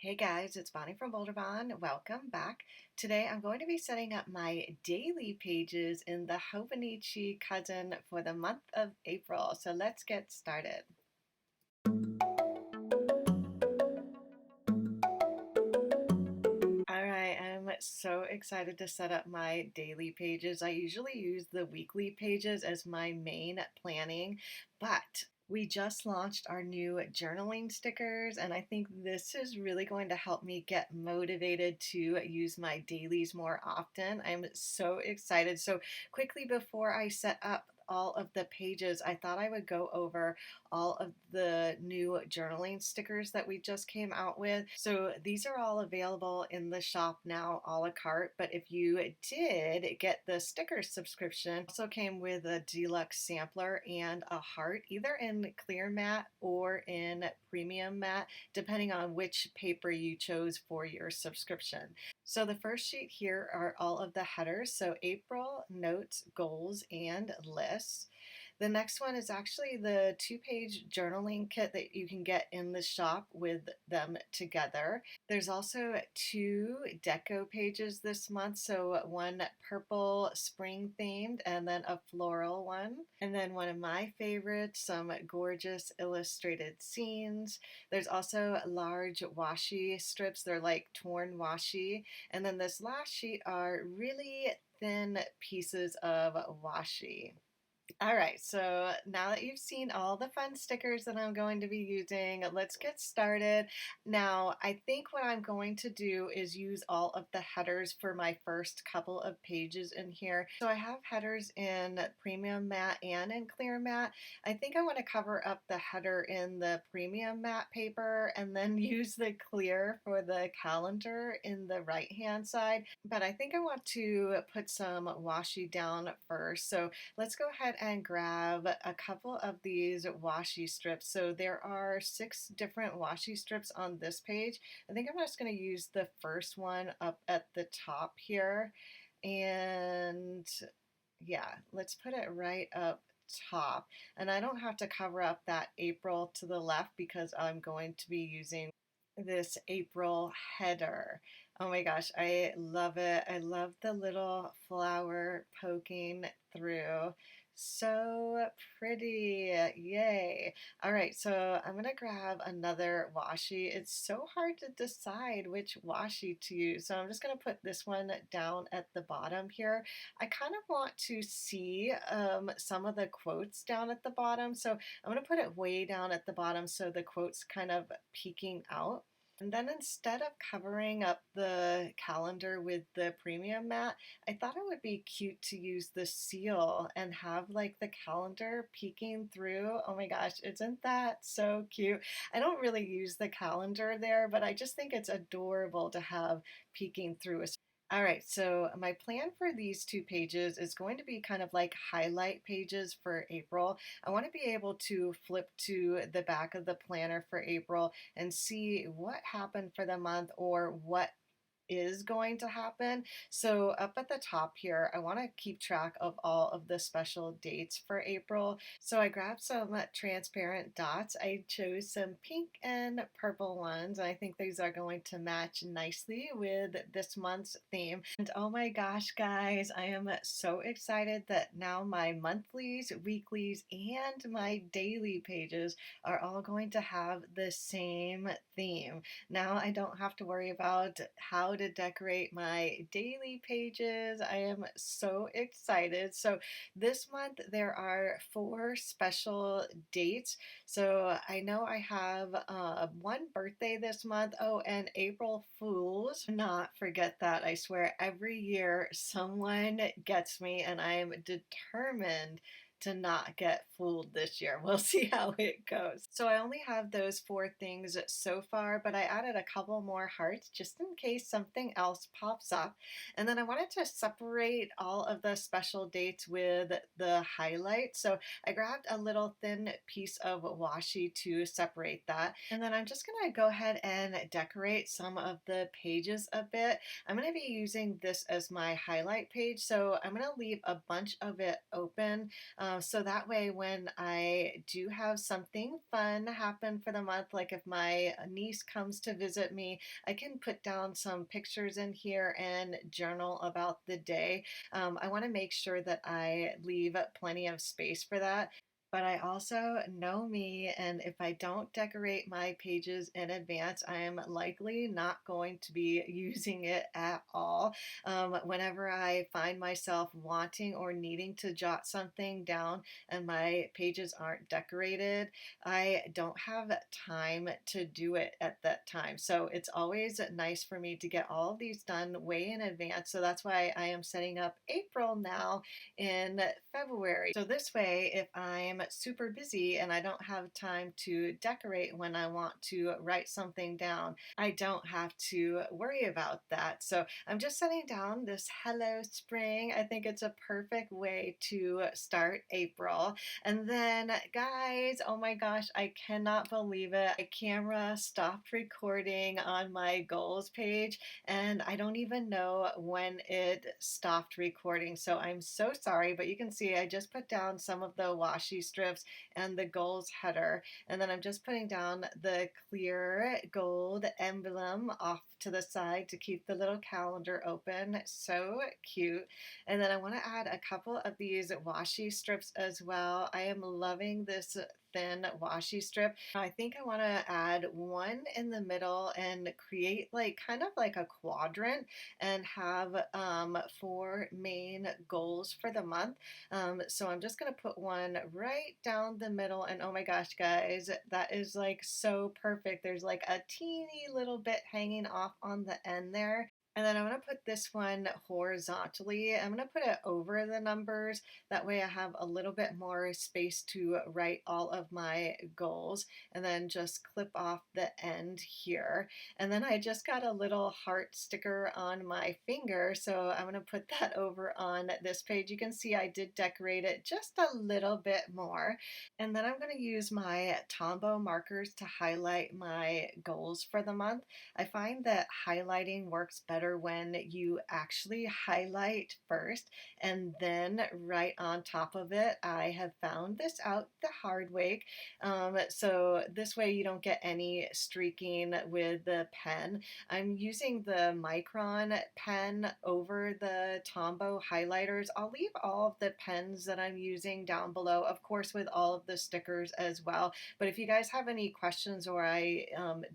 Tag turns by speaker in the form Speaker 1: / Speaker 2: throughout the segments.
Speaker 1: Hey guys, it's Bonnie from BOLDERBON. Welcome back. Today I'm going to be setting up my daily pages in the Hobonichi Cousin for the month of April. So let's get started. Alright, I'm so excited to set up my daily pages. I usually use the weekly pages as my main planning, but we just launched our new journaling stickers, and I think this is really going to help me get motivated to use my dailies more often. I'm so excited. So quickly before I set up all of the pages, I thought I would go over all of the new journaling stickers that we just came out with. So these are all available in the shop now, a la carte, but if you did get the sticker subscription, also came with a deluxe sampler and a heart, either in clear matte or in premium matte, depending on which paper you chose for your subscription. So the first sheet here are all of the headers. So April, notes, goals, and lists. The next one is actually the two-page journaling kit that you can get in the shop with them together. There's also two deco pages this month, so one purple spring themed and then a floral one. And then one of my favorites, some gorgeous illustrated scenes. There's also large washi strips, they're like torn washi. And then this last sheet are really thin pieces of washi. All right, so now that you've seen all the fun stickers that I'm going to be using, let's get started. Now, I think what I'm going to do is use all of the headers for my first couple of pages in here. So I have headers in premium matte and in clear matte. I think I want to cover up the header in the premium matte paper and then use the clear for the calendar in the right-hand side. But I think I want to put some washi down first. So let's go ahead and grab a couple of these washi strips. So there are 6 different washi strips on this page. I think I'm just going to use the first one up at the top here. And yeah, let's put it right up top. And I don't have to cover up that April to the left because I'm going to be using this April header. Oh my gosh, I love it. I love the little flower poking through. So pretty. Yay. All right, so I'm gonna grab another washi. It's so hard to decide which washi to use. So I'm just gonna put this one down at the bottom here. I kind of want to see some of the quotes down at the bottom. So I'm gonna put it way down at the bottom so the quotes kind of peeking out. And then instead of covering up the calendar with the premium mat, I thought it would be cute to use the seal and have like the calendar peeking through. Oh my gosh, isn't that so cute? I don't really use the calendar there, but I just think it's adorable to have peeking through. All right, so my plan for these 2 pages is going to be kind of like highlight pages for April. I want to be able to flip to the back of the planner for April and see what happened for the month or what is going to happen. So up at the top here, I want to keep track of all of the special dates for April. So I grabbed some transparent dots. I chose some pink and purple ones. I think these are going to match nicely with this month's theme. And oh my gosh, guys, I am so excited that now my monthlies, weeklies, and my daily pages are all going to have the same theme. Now I don't have to worry about how to decorate my daily pages. I am so excited. So this month there are 4 special dates. So I know I have one birthday this month. Oh, and April Fools. Not forget that. I swear every year someone gets me and I'm determined to not get fooled this year. We'll see how it goes. So I only have those 4 things so far, but I added a couple more hearts just in case something else pops up. And then I wanted to separate all of the special dates with the highlights. So I grabbed a little thin piece of washi to separate that. And then I'm just gonna go ahead and decorate some of the pages a bit. I'm gonna be using this as my highlight page, so I'm gonna leave a bunch of it open So that way, when I do have something fun happen for the month, like if my niece comes to visit me, I can put down some pictures in here and journal about the day. I want to make sure that I leave plenty of space for that. But I also know me, and if I don't decorate my pages in advance, I am likely not going to be using it at all. Whenever I find myself wanting or needing to jot something down and my pages aren't decorated, I don't have time to do it at that time. So it's always nice for me to get all of these done way in advance. So that's why I am setting up April now in February. So this way, if I'm super busy and I don't have time to decorate when I want to write something down, I don't have to worry about that. So I'm just setting down this Hello Spring. I think it's a perfect way to start April. And then, guys, oh my gosh, I cannot believe it. My camera stopped recording on my goals page, and I don't even know when it stopped recording. So I'm so sorry, but you can see I just put down some of the washi strips and the goals header, and then I'm just putting down the clear gold emblem off to the side to keep the little calendar open. So cute. And then I want to add a couple of these washi strips as well. I am loving this thin washi strip. I think I want to add one in the middle and create like kind of like a quadrant and have four main goals for the month. So I'm just going to put one right down the middle, and oh my gosh, guys, that is like so perfect. There's like a teeny little bit hanging off on the end there. And then I'm going to put this one horizontally. I'm going to put it over the numbers. That way I have a little bit more space to write all of my goals, and then just clip off the end here. And then I just got a little heart sticker on my finger, so I'm going to put that over on this page. You can see I did decorate it just a little bit more. And then I'm going to use my Tombow markers to highlight my goals for the month. I find that highlighting works better when you actually highlight first and then right on top of it. I have found this out the hard way. So this way you don't get any streaking with the pen. I'm using the Micron pen over the Tombow highlighters. I'll leave all of the pens that I'm using down below, of course, with all of the stickers as well. But if you guys have any questions or I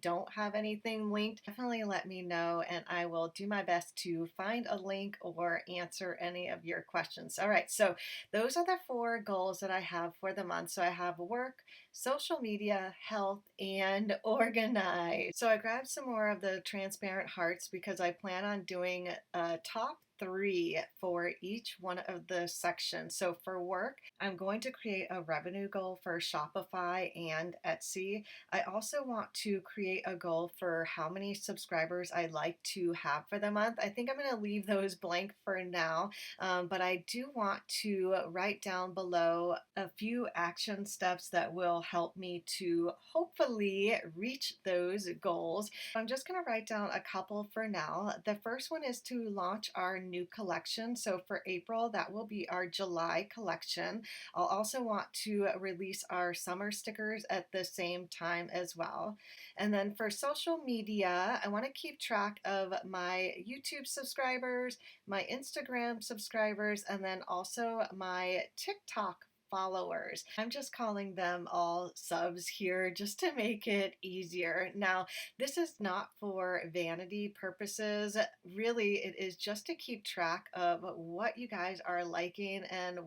Speaker 1: don't have anything linked, definitely let me know and I will do my best to find a link or answer any of your questions. All right, so those are the four goals that I have for the month. So I have work, social media, health, and organize. So I grabbed some more of the transparent hearts because I plan on doing a top 3 for each one of the sections. So for work, I'm going to create a revenue goal for Shopify and Etsy. I also want to create a goal for how many subscribers I'd like to have for the month. I think I'm going to leave those blank for now, but I do want to write down below a few action steps that will help me to hopefully reach those goals. I'm just going to write down a couple for now. The first one is to launch our new collection. So for April, that will be our July collection. I'll also want to release our summer stickers at the same time as well. And then for social media, I want to keep track of my YouTube subscribers, my Instagram subscribers, and then also my TikTok followers. I'm just calling them all subs here just to make it easier. Now, this is not for vanity purposes. Really, it is just to keep track of what you guys are liking and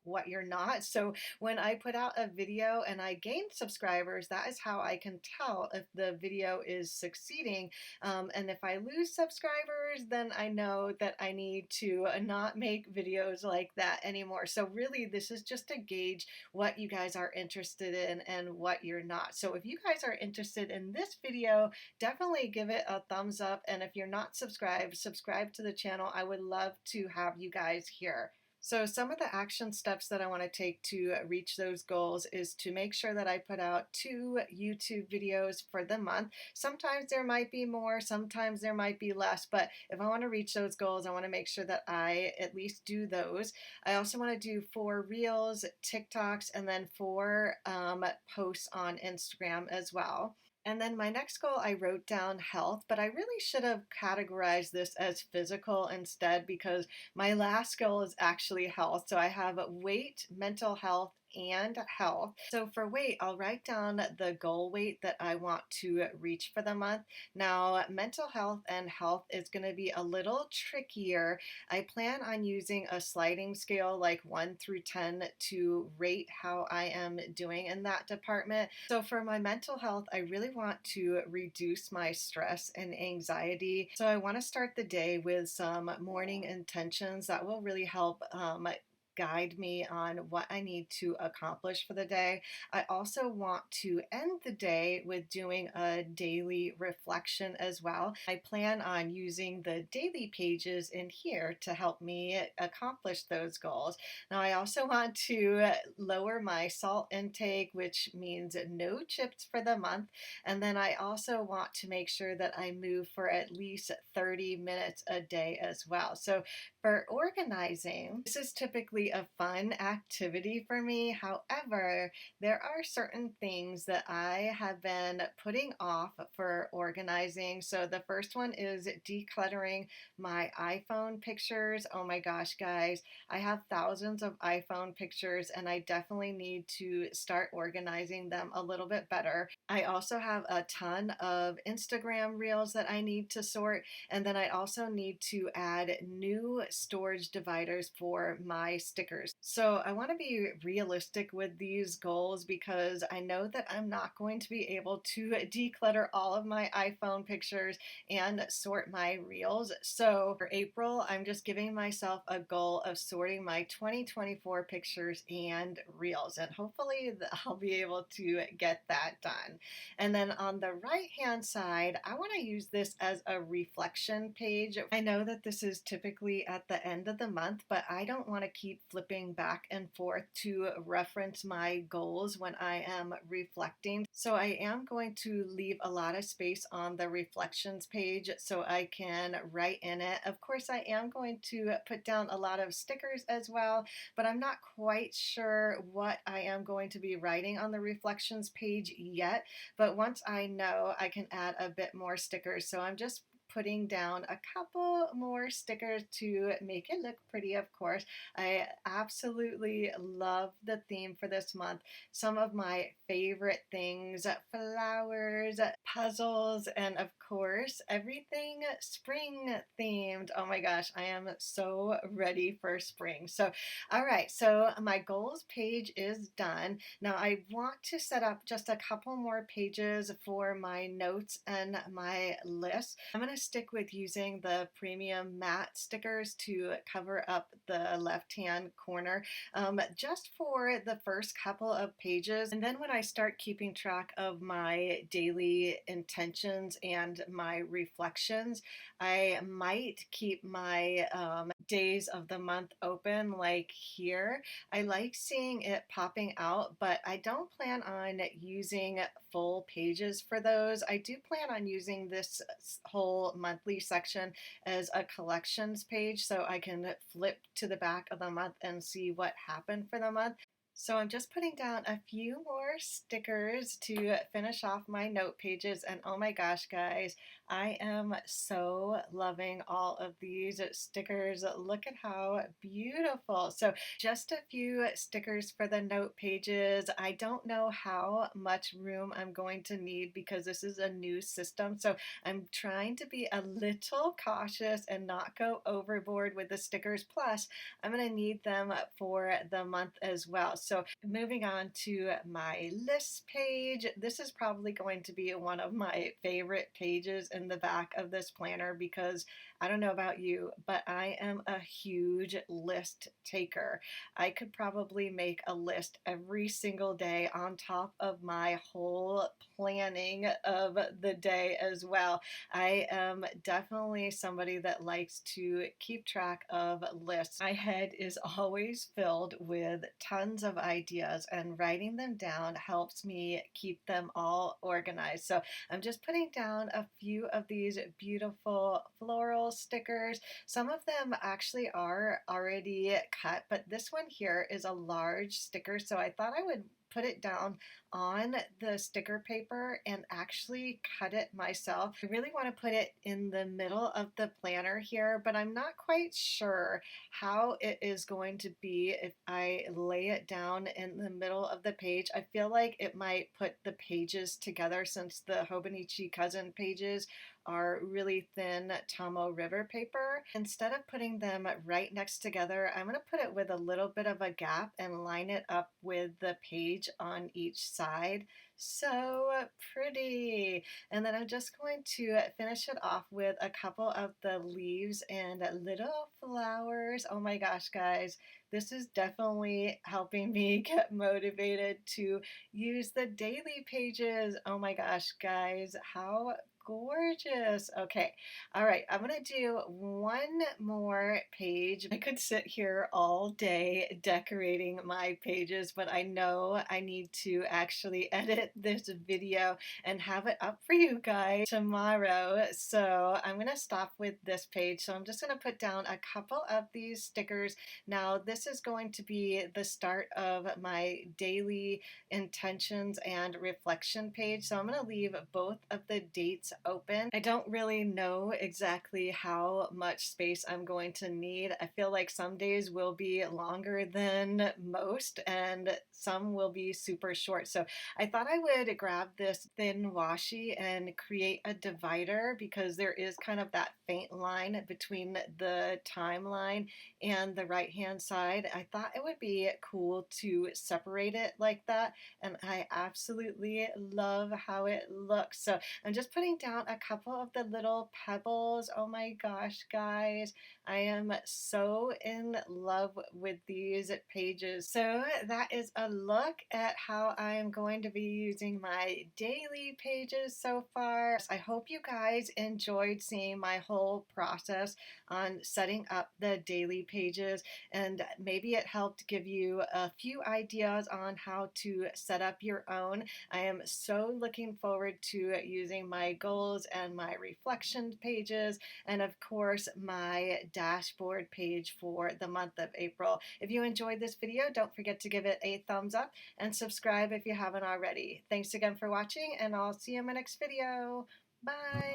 Speaker 1: what you're not. So when I put out a video and I gain subscribers, that is how I can tell if the video is succeeding. And if I lose subscribers, then I know that I need to not make videos like that anymore. So really, this is just to gauge what you guys are interested in and what you're not. So if you guys are interested in this video, definitely give it a thumbs up. And if you're not subscribed, subscribe to the channel. I would love to have you guys here. So some of the action steps that I want to take to reach those goals is to make sure that I put out 2 YouTube videos for the month. Sometimes there might be more, sometimes there might be less, but if I want to reach those goals, I want to make sure that I at least do those. I also want to do 4 Reels, TikToks, and then 4 posts on Instagram as well. And then my next goal, I wrote down health, but I really should have categorized this as physical instead because my last goal is actually health. So I have weight, mental health, and health. So for weight, I'll write down the goal weight that I want to reach for the month. Now, mental health and health is going to be a little trickier. I plan on using a sliding scale like 1 through 10 to rate how I am doing in that department. So for my mental health, I really want to reduce my stress and anxiety. So I want to start the day with some morning intentions that will really help guide me on what I need to accomplish for the day. I also want to end the day with doing a daily reflection as well. I plan on using the daily pages in here to help me accomplish those goals. Now, I also want to lower my salt intake, which means no chips for the month. And then I also want to make sure that I move for at least 30 minutes a day as well. So for organizing, this is typically a fun activity for me. However, there are certain things that I have been putting off for organizing. So the first one is decluttering my iPhone pictures. Oh my gosh, guys, I have thousands of iPhone pictures and I definitely need to start organizing them a little bit better. I also have a ton of Instagram reels that I need to sort, and then I also need to add new storage dividers for my stickers. So I want to be realistic with these goals because I know that I'm not going to be able to declutter all of my iPhone pictures and sort my reels. So for April, I'm just giving myself a goal of sorting my 2024 pictures and reels, and hopefully I'll be able to get that done. And then on the right hand side, I want to use this as a reflection page. I know that this is typically at the end of the month, but I don't want to keep flipping back and forth to reference my goals when I am reflecting. So I am going to leave a lot of space on the reflections page so I can write in it. Of course, I am going to put down a lot of stickers as well, but I'm not quite sure what I am going to be writing on the reflections page yet. But once I know, I can add a bit more stickers. So I'm just putting down a couple more stickers to make it look pretty, of course. I absolutely love the theme for this month. Some of my favorite things, flowers, puzzles, and of course, everything spring themed. Oh my gosh, I am so ready for spring. So, all right, so my goals page is done. Now I want to set up just a couple more pages for my notes and my list. I'm going to stick with using the premium matte stickers to cover up the left-hand corner just for the first couple of pages. And then when I start keeping track of my daily intentions and my reflections, I might keep my days of the month open like here. I like seeing it popping out, but I don't plan on using full pages for those. I do plan on using this whole monthly section as a collections page so I can flip to the back of the month and see what happened for the month. So I'm just putting down a few more stickers to finish off my note pages, and oh my gosh, guys, I am so loving all of these stickers. Look at how beautiful. So just a few stickers for the note pages. I don't know how much room I'm going to need because this is a new system. So I'm trying to be a little cautious and not go overboard with the stickers. Plus, I'm going to need them for the month as well. So moving on to my list page, this is probably going to be one of my favorite pages in the back of this planner because I don't know about you, but I am a huge list taker. I could probably make a list every single day on top of my whole planning of the day as well. I am definitely somebody that likes to keep track of lists. My head is always filled with tons of ideas, and writing them down helps me keep them all organized. So I'm just putting down a few of these beautiful floral stickers. Some of them actually are already cut, but this one here is a large sticker, so I thought I would put it down on the sticker paper and actually cut it myself. I really want to put it in the middle of the planner here, but I'm not quite sure how it is going to be if I lay it down in the middle of the page. I feel like it might put the pages together since the Hobonichi Cousin pages are really thin Tomo River paper. Instead of putting them right next together, I'm going to put it with a little bit of a gap and line it up with the page on each side. So pretty. And then I'm just going to finish it off with a couple of the leaves and little flowers. Oh my gosh, guys, this is definitely helping me get motivated to use the daily pages. Oh my gosh, guys, how gorgeous. Okay. All right. I'm going to do one more page. I could sit here all day decorating my pages, but I know I need to actually edit this video and have it up for you guys tomorrow. So I'm going to stop with this page. So I'm just going to put down a couple of these stickers. Now, this is going to be the start of my daily intentions and reflection page. So I'm going to leave both of the dates open. I don't really know exactly how much space I'm going to need. I feel like some days will be longer than most and some will be super short. So I thought I would grab this thin washi and create a divider because there is kind of that faint line between the timeline and the right hand side. I thought it would be cool to separate it like that, and I absolutely love how it looks. So I'm just putting down a couple of the little pebbles. Oh my gosh, guys, I am so in love with these pages. So that is a look at how I'm going to be using my daily pages so far. I hope you guys enjoyed seeing my whole process on setting up the daily pages, and maybe it helped give you a few ideas on how to set up your own. I am so looking forward to using my goals and my reflection pages, and of course my dashboard page for the month of April. If you enjoyed this video, don't forget to give it a thumbs up and subscribe if you haven't already. Thanks again for watching, and I'll see you in my next video. Bye!